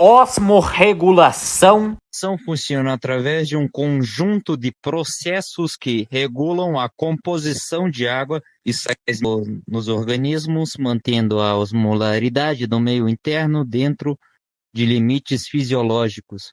osmorregulação funciona através de um conjunto de processos que regulam a composição de água e sais nos organismos, mantendo a osmolaridade do meio interno dentro de limites fisiológicos.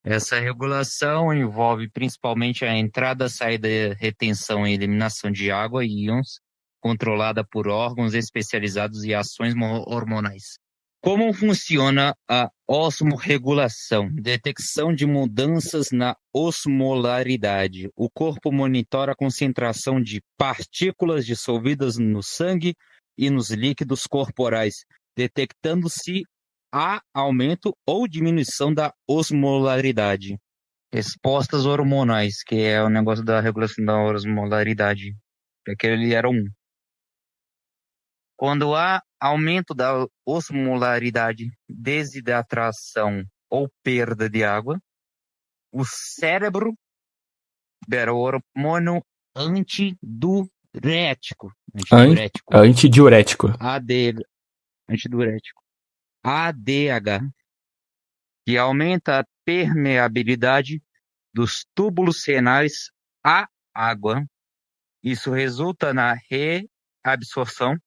Essa regulação envolve principalmente a entrada, saída, retenção e eliminação de água e íons, controlada por órgãos especializados e ações hormonais. Como funciona a osmorregulação? Detecção de mudanças na osmolaridade. O corpo monitora a concentração de partículas dissolvidas no sangue e nos líquidos corporais, detectando se há aumento ou diminuição da osmolaridade. Respostas hormonais, que é o negócio da regulação da osmolaridade. Aquele era um. Quando há aumento da osmolaridade, desidratação ou perda de água, o cérebro libera o hormônio antidiurético. Antidiurético. ADH, que aumenta a permeabilidade dos túbulos renais à água. Isso resulta na reabsorção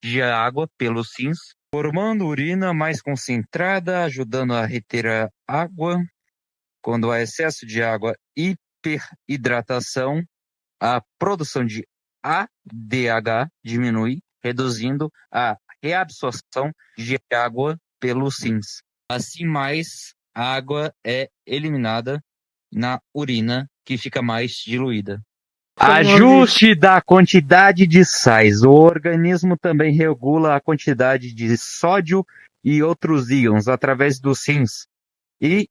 de água pelos rins, formando urina mais concentrada, ajudando a reter a água. Quando há excesso de água, hiperidratação, a produção de ADH diminui, reduzindo a reabsorção de água pelos rins. Assim, mais água é eliminada na urina, que fica mais diluída. Ajuste da quantidade de sais. O organismo também regula a quantidade de sódio e outros íons através dos rins e,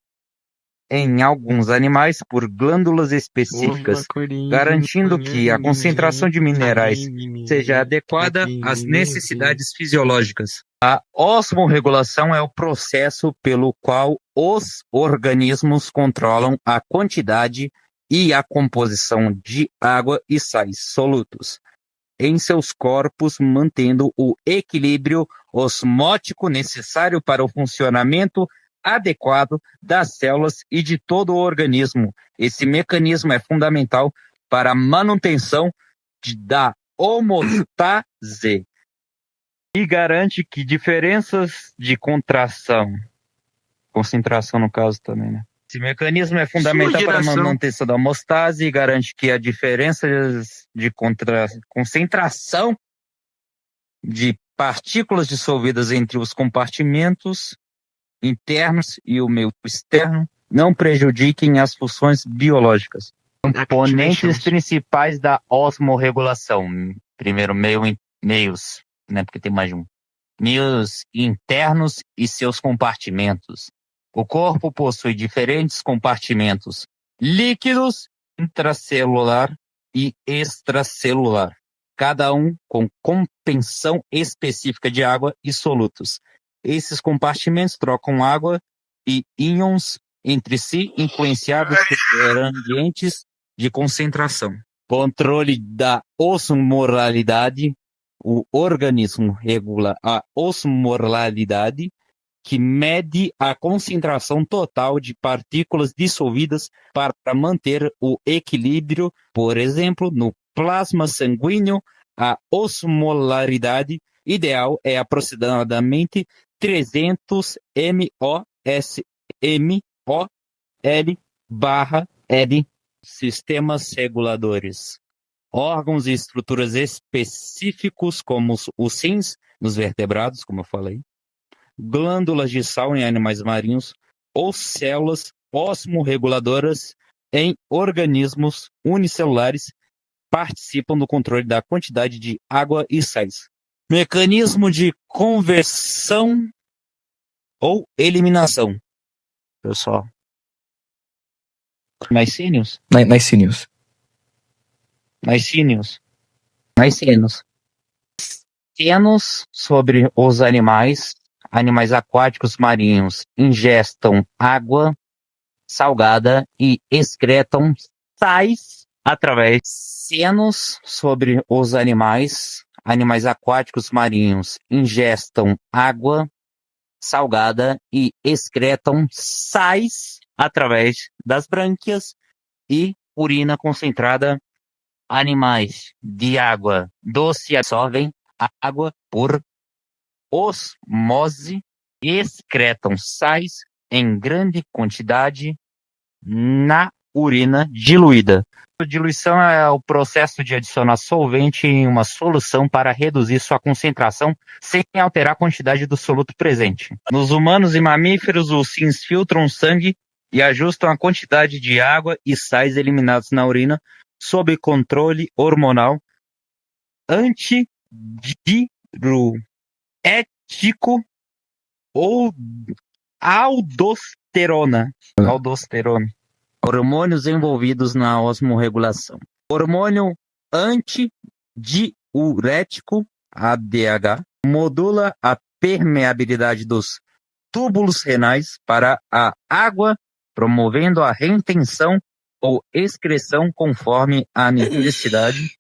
em alguns animais, por glândulas específicas, garantindo que a concentração de minerais seja adequada às necessidades fisiológicas. A osmorregulação é o processo pelo qual os organismos controlam a quantidade e a composição de água e sais solutos em seus corpos, mantendo o equilíbrio osmótico necessário para o funcionamento adequado das células e de todo o organismo. Esse mecanismo é fundamental para a manutenção da homeostase e garante que diferenças de concentração no caso também, né? Esse mecanismo é fundamental para a manutenção da homeostase e garante que a diferença de concentração de partículas dissolvidas entre os compartimentos internos e o meio externo não prejudiquem as funções biológicas. Componentes principais da osmorregulação. Primeiro, meios, né, porque tem mais de um. Meios internos e seus compartimentos. O corpo possui diferentes compartimentos líquidos, intracelular e extracelular, cada um com compreensão específica de água e solutos. Esses compartimentos trocam água e íons entre si, influenciados por ambientes de concentração. Controle da osmolaridade. O organismo regula a osmolaridade, que mede a concentração total de partículas dissolvidas para manter o equilíbrio. Por exemplo, no plasma sanguíneo, a osmolaridade ideal é aproximadamente 300 mol/L. Sistemas reguladores. Órgãos e estruturas específicos, como os rins nos vertebrados, como eu falei, glândulas de sal em animais marinhos ou células osmorreguladoras em organismos unicelulares participam do controle da quantidade de água e sais. Mecanismo de conversão ou eliminação. Pessoal. Nascínios? Nascínios. Cenos sobre os animais aquáticos marinhos ingestam água salgada e excretam sais através. Cenos sobre os animais aquáticos marinhos ingestam água salgada e excretam sais através das brânquias e urina concentrada. Animais de água doce absorvem a água por osmose e excretam sais em grande quantidade na urina diluída. A diluição é o processo de adicionar solvente em uma solução para reduzir sua concentração sem alterar a quantidade do soluto presente. Nos humanos e mamíferos, os rins filtram sangue e ajustam a quantidade de água e sais eliminados na urina sob controle hormonal antidiurético ou aldosterona. Hormônios envolvidos na osmorregulação. Hormônio antidiurético, ADH, modula a permeabilidade dos túbulos renais para a água, promovendo a retenção ou excreção conforme a necessidade.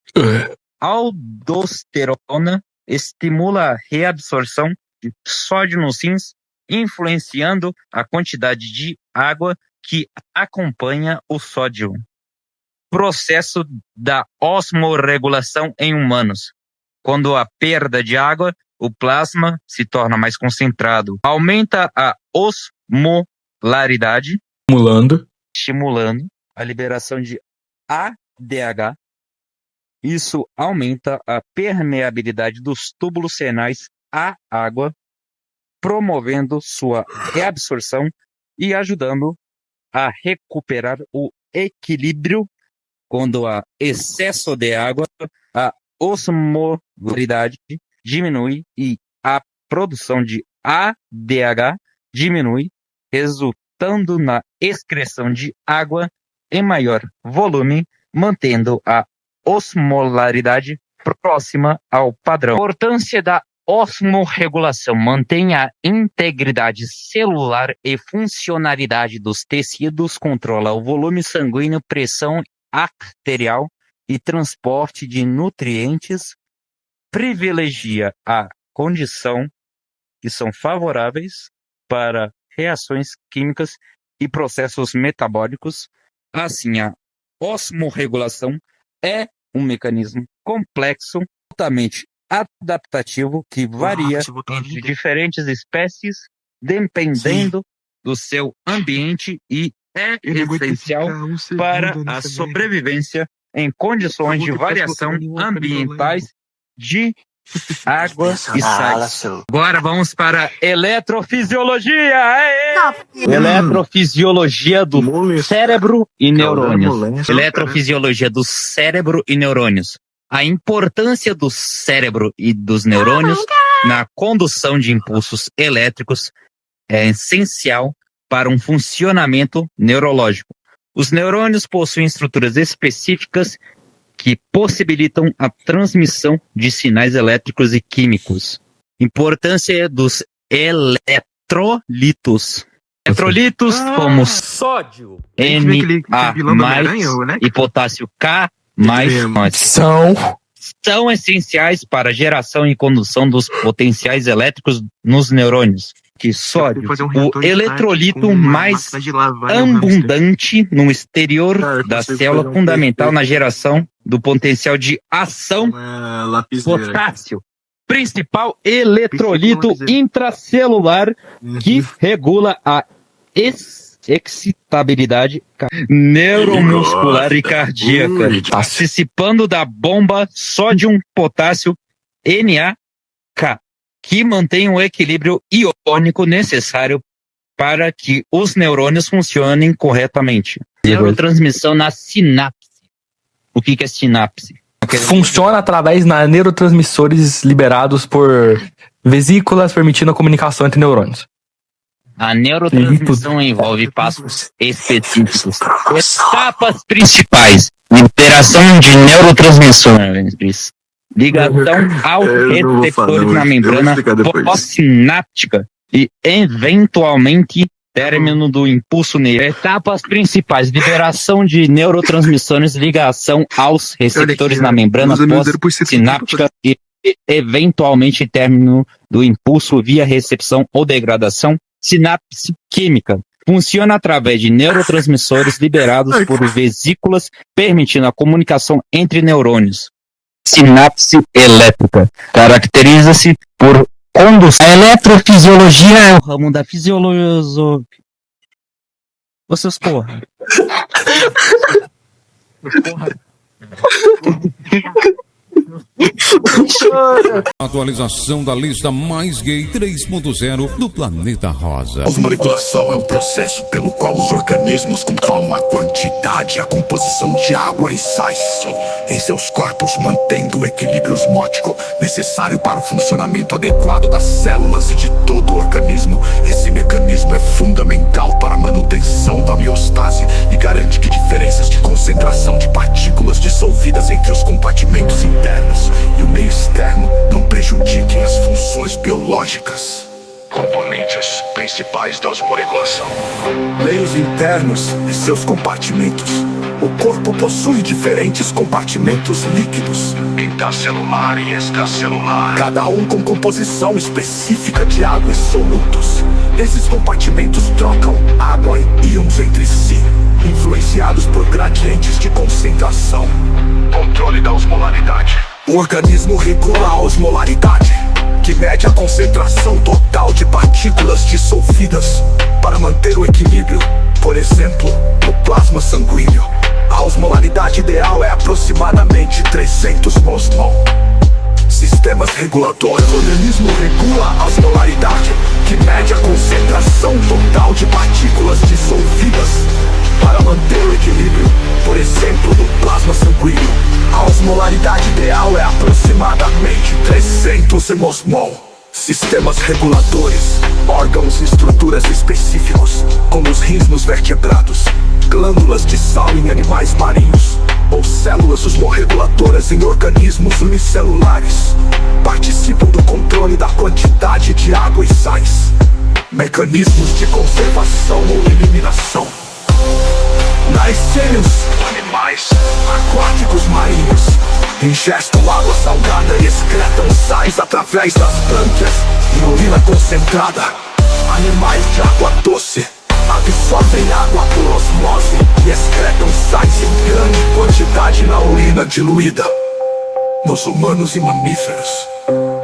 Aldosterona estimula a reabsorção de sódio nos rins, influenciando a quantidade de água que acompanha o sódio. Processo da osmorregulação em humanos. Quando há perda de água, o plasma se torna mais concentrado. Aumenta a osmolaridade, estimulando a liberação de ADH. Isso aumenta a permeabilidade dos túbulos renais à água, promovendo sua reabsorção e ajudando a recuperar o equilíbrio. Quando há excesso de água, a osmolaridade diminui e a produção de ADH diminui, resultando na excreção de água em maior volume, mantendo a osmolaridade próxima ao padrão. A importância da osmorregulação mantém a integridade celular e funcionalidade dos tecidos, controla o volume sanguíneo, pressão arterial e transporte de nutrientes, privilegia a condição que são favoráveis para reações químicas e processos metabólicos. Assim, a osmorregulação é um mecanismo complexo, altamente adaptativo, que varia entre diferentes espécies, dependendo do seu ambiente, e é essencial para a sobrevivência em condições de variação ambientais de água e sais. Agora vamos para eletrofisiologia. Eletrofisiologia do cérebro e neurônios. Eletrofisiologia do cérebro e neurônios. A importância do cérebro e dos neurônios na condução de impulsos elétricos é essencial para um funcionamento neurológico. Os neurônios possuem estruturas específicas que possibilitam a transmissão de sinais elétricos e químicos. Importância dos eletrolitos. Eletrolitos como sódio, Na+, e potássio K+, são essenciais para a geração e condução dos potenciais elétricos nos neurônios. Que sódio, o eletrolito mais abundante no exterior da célula, fundamental na geração do potencial de ação. Potássio, principal eletrolito intracelular que regula a excitabilidade neuromuscular e cardíaca, participando da bomba sódio-potássio NaK, que mantém o equilíbrio iônico necessário para que os neurônios funcionem corretamente. Neurotransmissão na sinapse. O que é sinapse? Funciona através de neurotransmissores liberados por vesículas, permitindo a comunicação entre neurônios. A neurotransmissão envolve passos específicos. Etapas principais: liberação de neurotransmissores, ligação aos receptores na membrana pós-sináptica e, eventualmente, término do impulso neurológico. Etapas principais: liberação de neurotransmissores, ligação aos receptores na membrana pós-sináptica e eventualmente término do impulso via recepção ou degradação, sinapse química. Funciona através de neurotransmissores liberados por vesículas, permitindo a comunicação entre neurônios. Sinapse elétrica. Caracteriza-se por condução. A eletrofisiologia é o ramo da fisiologia. Vocês porra. Atualização da lista mais gay 3.0 do planeta rosa. A osmoregulação é um processo pelo qual os organismos controlam a quantidade e a composição de água e sais em seus corpos, mantendo o equilíbrio osmótico necessário para o funcionamento adequado das células e de todo o organismo. Esse mecanismo é fundamental para a manutenção da homeostase e garante que diferenças de concentração de partículas dissolvidas entre os compartimentos internos e o meio externo não prejudiquem as funções biológicas. Componentes principais da osmoregulação: meios internos e seus compartimentos. O corpo possui diferentes compartimentos líquidos, intracelular e extracelular, cada um com composição específica de água e solutos. Esses compartimentos trocam água e íons entre si, influenciados por gradientes de concentração. Controle da osmolaridade. O organismo regula a osmolaridade, que mede a concentração total de partículas dissolvidas para manter o equilíbrio. Por exemplo, no plasma sanguíneo, a osmolaridade ideal é aproximadamente 300 mol. Sistemas reguladores. O organismo regula a osmolaridade, que mede a concentração total de partículas dissolvidas para manter o equilíbrio. Por exemplo, no plasma sanguíneo, a osmolaridade ideal é aproximadamente 300 mol. Sistemas reguladores, órgãos e estruturas específicos, como os rins nos vertebrados, glândulas de sal em animais marinhos, ou células osmorreguladoras em organismos unicelulares, participam do controle da quantidade de água e sais. Mecanismos de conservação ou eliminação. Nascênios, animais aquáticos marinhos, ingestam água salgada e excretam sais através das brânquias e urina concentrada. Animais de água doce absorvem água por osmose e excretam sais em grande quantidade na urina diluída. Nos humanos e mamíferos,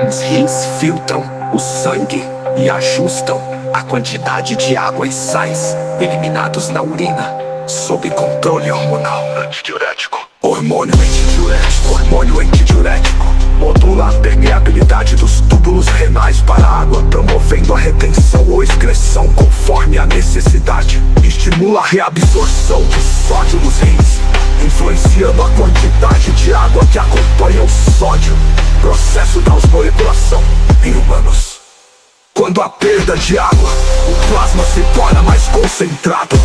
os rins filtram o sangue e ajustam a quantidade de água e sais eliminados na urina, sob controle hormonal. Antidiurético. Hormônio antidiurético modula a permeabilidade dos túbulos renais para a água, promovendo a retenção ou excreção conforme a necessidade. Estimula a reabsorção de sódio nos rins, influenciando a quantidade de água que acompanha o sódio. Processo da osmoregulação em humanos. Quando há perda de água, o plasma se torna mais concentrado,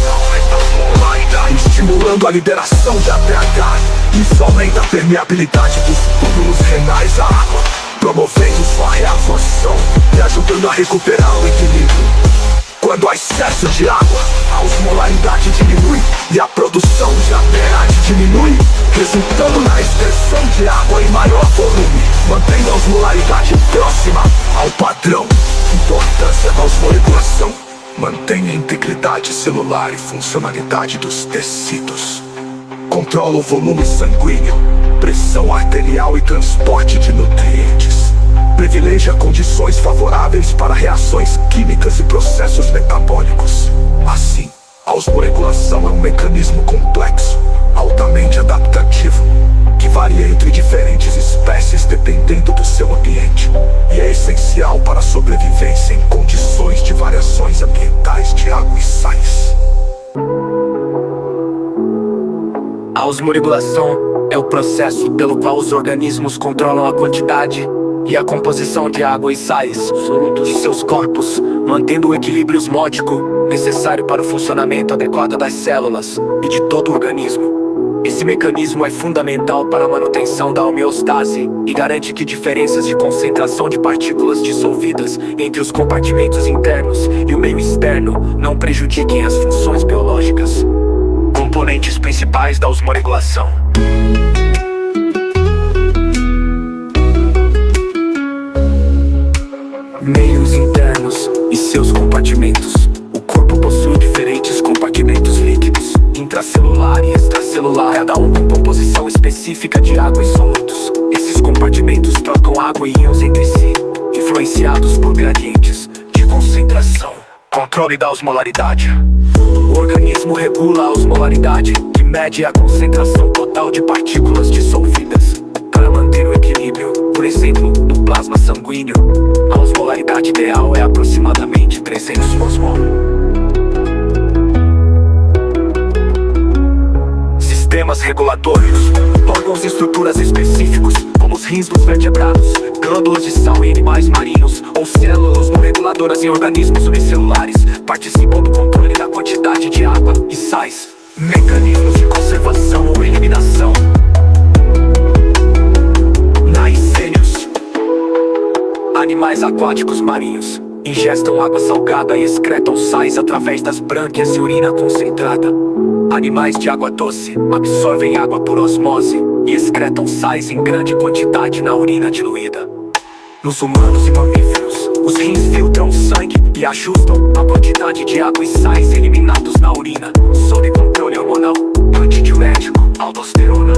estimulando a liberação de ATH. Isso aumenta a permeabilidade dos túbulos renais à água, promovendo sua reabsorção e ajudando a recuperar o equilíbrio. Quando há excesso de água, a osmolaridade diminui e a produção de ATH diminui, resultando na excreção de água em maior volume, mantendo a osmolaridade próxima ao padrão. Importância da osmoregulação: mantém a integridade celular e funcionalidade dos tecidos. Controla o volume sanguíneo, pressão arterial e transporte de nutrientes. Privilegia condições favoráveis para reações químicas e processos metabólicos. Assim, a osmoregulação é um mecanismo complexo, altamente adaptativo, que varia entre diferentes espécies dependendo do seu ambiente, e é essencial para a sobrevivência em condições de variações ambientais de água e sais. A osmoregulação é o processo pelo qual os organismos controlam a quantidade e a composição de água e sais de seus corpos, mantendo o equilíbrio osmótico necessário para o funcionamento adequado das células e de todo o organismo. Esse mecanismo é fundamental para a manutenção da homeostase e garante que diferenças de concentração de partículas dissolvidas entre os compartimentos internos e o meio externo não prejudiquem as funções biológicas. Componentes principais da osmoregulação. meios internos e seus compartimentos. O corpo possui diferentes compartimentos líquidos, intracelular e extracelular, cada um com composição específica de água e solutos. Esses compartimentos trocam água e íons entre si, influenciados por gradientes de concentração. Controle da osmolaridade. O organismo regula a osmolaridade, que mede a concentração total de partículas dissolvidas. Para manter o equilíbrio, por exemplo, no plasma sanguíneo, a osmolaridade ideal é aproximadamente 300 osmol. Sistemas regulatórios. Órgãos e estruturas específicos, como os rins dos vertebrados, glândulas de sal em animais marinhos, ou células reguladoras em organismos unicelulares, participam do controle da quantidade de água e sais. Mecanismos de conservação ou eliminação. Naicênios. Animais aquáticos marinhos ingestam água salgada e excretam sais através das brânquias e urina concentrada. Animais de água doce absorvem água por osmose e excretam sais em grande quantidade na urina diluída. Nos humanos e mamíferos, os rins filtram o sangue e ajustam a quantidade de água e sais eliminados na urina, sob controle hormonal. Antidiurético, aldosterona.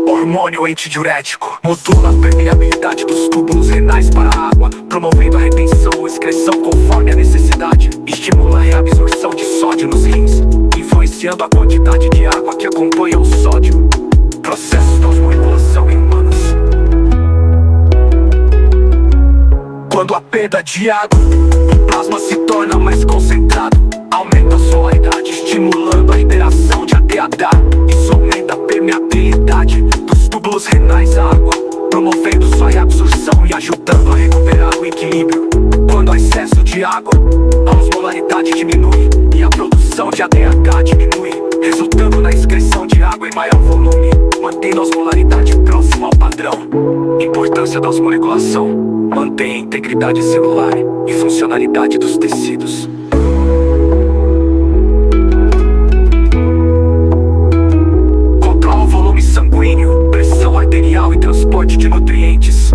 Hormônio antidiurético modula a permeabilidade dos túbulos renais para a água, promovendo a retenção ou excreção conforme a necessidade. Estimula a reabsorção de sódio nos rins, influenciando a quantidade de água que acompanha o sódio. Processos de osmolação em humanos. Quando a perda de água, o plasma se torna mais concentrado, aumenta a solaridade, estimulando a liberação de ADH. Isso aumenta a permeabilidade dos túbulos renais à água, promovendo sua reabsorção e ajudando a recuperar o equilíbrio. Quando há excesso de água, a osmolaridade diminui e a produção de ADH diminui, resultando na excreção de água em maior volume, mantendo a osmolaridade próxima ao padrão. Importância da osmoregulação. Mantém a integridade celular e funcionalidade dos tecidos. Controla o volume sanguíneo, pressão arterial e transporte de nutrientes.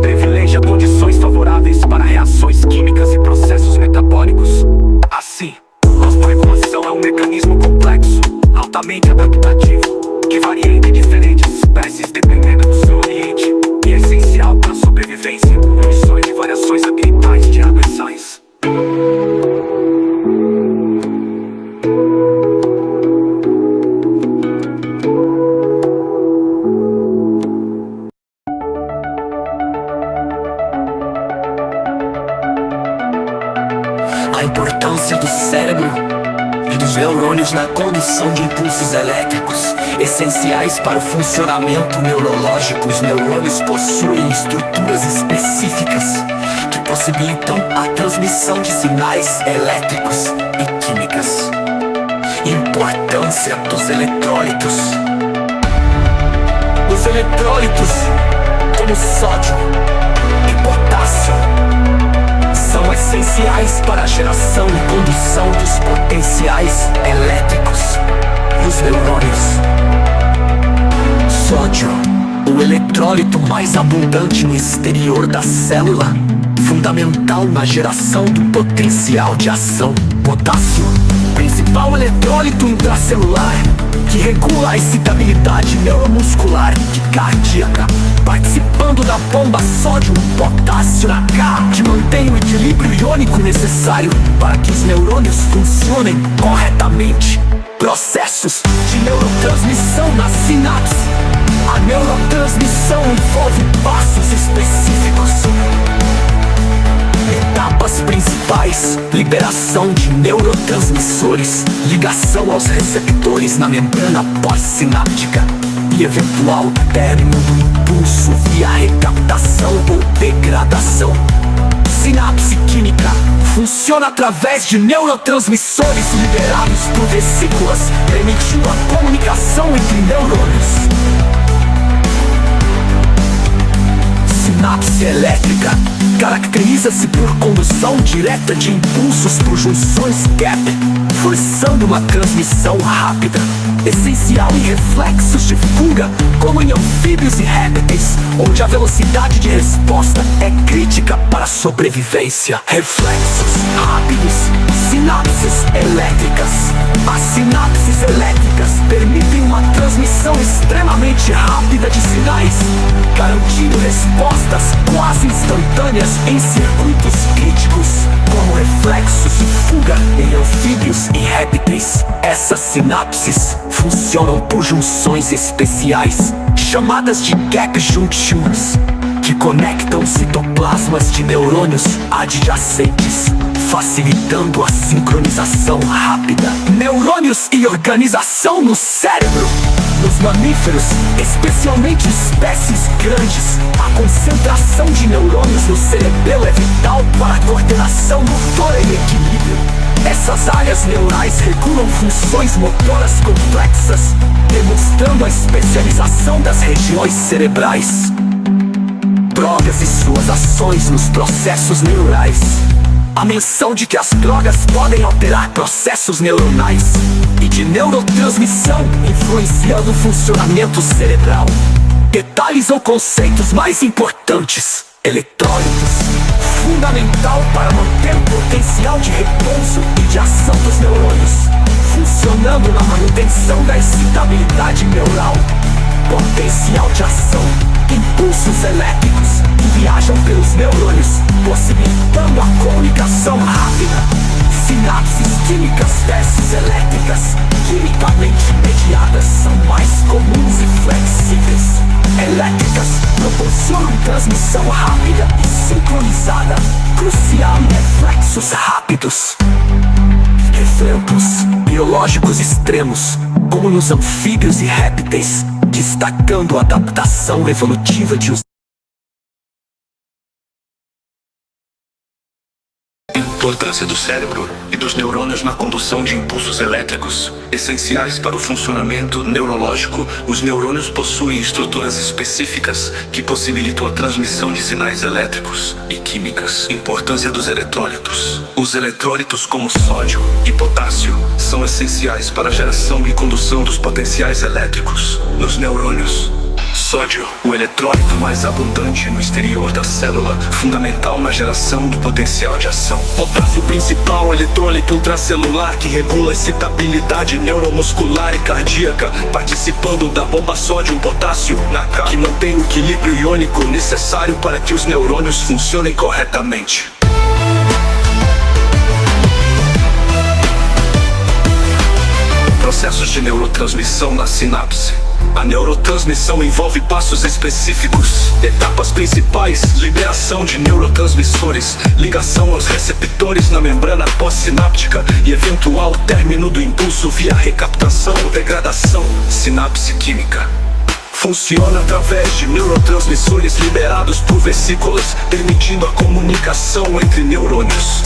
Privilegia condições favoráveis para reações químicas e processos metabólicos. Assim, a osmoregulação é um mecanismo complexo, altamente adaptativo, que varia entre diferentes espécies dependendo do seu ambiente, e é essencial para a sobrevivência e emissões de variações ambientais de água e sais. A importância do cérebro e dos neurônios na condução de impulsos elétricos, essenciais para o funcionamento neurológico. Os neurônios possuem estruturas específicas que possibilitam a transmissão de sinais elétricos e químicas. Importância dos eletrólitos. Os eletrólitos, como sódio e potássio, são essenciais para a geração e condução dos potenciais elétricos dos neurônios. Sódio, o eletrólito mais abundante no exterior da célula, fundamental na geração do potencial de ação. Potássio, principal eletrólito intracelular, que regula a excitabilidade neuromuscular e cardíaca, participando da bomba sódio-potássio H, que mantém o equilíbrio iônico necessário para que os neurônios funcionem corretamente. Processos de neurotransmissão na sinapse. A neurotransmissão envolve passos específicos. Etapas principais: liberação de neurotransmissores, ligação aos receptores na membrana pós-sináptica e eventual término do impulso via recaptação ou degradação. Sinapse química funciona através de neurotransmissores liberados por vesículas, permitindo a comunicação entre neurônios. sinapse elétrica caracteriza-se por condução direta de impulsos por junções gap, forçando uma transmissão rápida, essencial em reflexos de fuga, como em anfíbios e répteis, onde a velocidade de resposta é crítica para a sobrevivência. Reflexos rápidos, sinapses elétricas. As sinapses elétricas permitem uma transmissão extremamente rápida de sinais, garantindo respostas quase instantâneas em circuitos críticos, como reflexos de fuga em anfíbios e répteis. Essas sinapses funcionam por junções especiais, chamadas de gap junctions, que conectam citoplasmas de neurônios adjacentes, facilitando a sincronização rápida. Neurônios e organização no cérebro. Nos mamíferos, especialmente espécies grandes, a concentração de neurônios no cerebelo é vital para a coordenação motora e equilíbrio. Essas áreas neurais regulam funções motoras complexas, demonstrando a especialização das regiões cerebrais. Drogas e suas ações nos processos neurais. A menção de que as drogas podem alterar processos neuronais e de neurotransmissão, influenciando o funcionamento cerebral. Detalhes ou conceitos mais importantes. Eletrólitos, fundamental para manter o potencial de repouso e de ação dos neurônios, funcionando na manutenção da excitabilidade neural. Potencial de ação. Impulsos elétricos que viajam pelos neurônios, possibilitando a comunicação rápida. Sinapses químicas versus elétricas, quimicamente mediadas, são mais comuns e flexíveis. Elétricas proporcionam transmissão rápida e sincronizada, crucial em reflexos rápidos. Exemplos biológicos extremos, como nos anfíbios e répteis, destacando a adaptação evolutiva de os importância do cérebro e dos neurônios na condução de impulsos elétricos, essenciais para o funcionamento neurológico. Os neurônios possuem estruturas específicas que possibilitam a transmissão de sinais elétricos e químicas. Importância dos eletrólitos. Os eletrólitos, como sódio e potássio, são essenciais para a geração e condução dos potenciais elétricos nos neurônios. Sódio, o eletrólito mais abundante no exterior da célula, fundamental na geração do potencial de ação. Potássio, principal eletrólito intracelular que regula a excitabilidade neuromuscular e cardíaca, participando da bomba sódio-potássio que mantém o equilíbrio iônico necessário para que os neurônios funcionem corretamente. Processos de neurotransmissão na sinapse. A neurotransmissão envolve passos específicos. Etapas principais: liberação de neurotransmissores, ligação aos receptores na membrana pós-sináptica e eventual término do impulso via recaptação ou degradação. Sinapse química funciona através de neurotransmissores liberados por vesículas, permitindo a comunicação entre neurônios.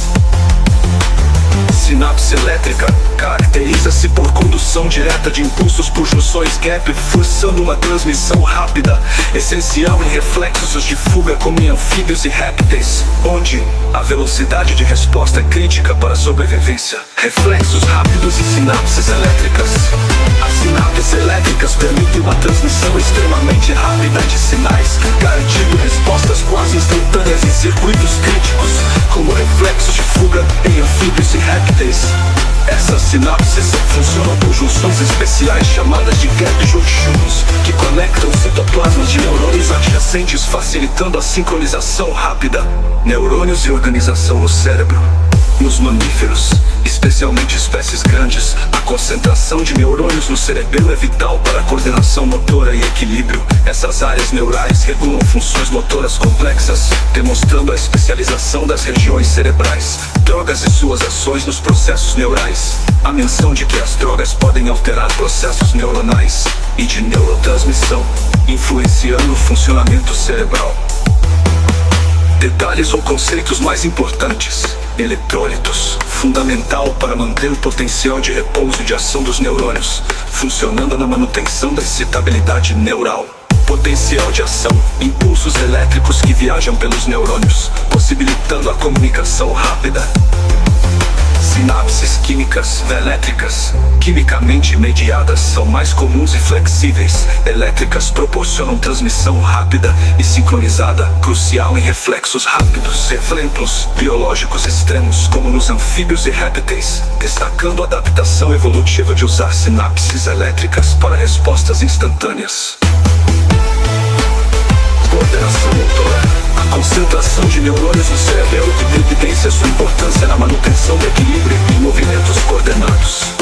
Sinapse elétrica caracteriza-se por condução direta de impulsos por junções gap, forçando uma transmissão rápida, essencial em reflexos de fuga como em anfíbios e répteis, onde a velocidade de resposta é crítica para a sobrevivência. Reflexos rápidos e sinapses elétricas. As sinapses elétricas permitem uma transmissão extremamente rápida de sinais, garantindo respostas quase instantâneas em circuitos críticos, como reflexos de fuga em anfíbios e répteis. Essas sinapses funcionam por junções especiais chamadas de gap junctions, que conectam citoplasmas de neurônios adjacentes, facilitando a sincronização rápida. Neurônios e organização no cérebro. Nos mamíferos, especialmente espécies grandes, a concentração de neurônios no cerebelo é vital para a coordenação motora e equilíbrio. Essas áreas neurais regulam funções motoras complexas, demonstrando a especialização das regiões cerebrais. Drogas e suas ações nos processos neurais. A menção de que as drogas podem alterar processos neuronais e de neurotransmissão, influenciando o funcionamento cerebral. Detalhes ou conceitos mais importantes. Eletrólitos, fundamental para manter o potencial de repouso e de ação dos neurônios, funcionando na manutenção da excitabilidade neural. potencial de ação, impulsos elétricos que viajam pelos neurônios, possibilitando a comunicação rápida. Sinapses químicas elétricas, quimicamente mediadas, são mais comuns e flexíveis. Elétricas proporcionam transmissão rápida e sincronizada, crucial em reflexos rápidos. Exemplos biológicos extremos, como nos anfíbios e répteis, destacando a adaptação evolutiva de usar sinapses elétricas para respostas instantâneas. Coordenação motora. A concentração de neurônios no cérebro é de evidência sua importância na manutenção do equilíbrio e movimentos coordenados.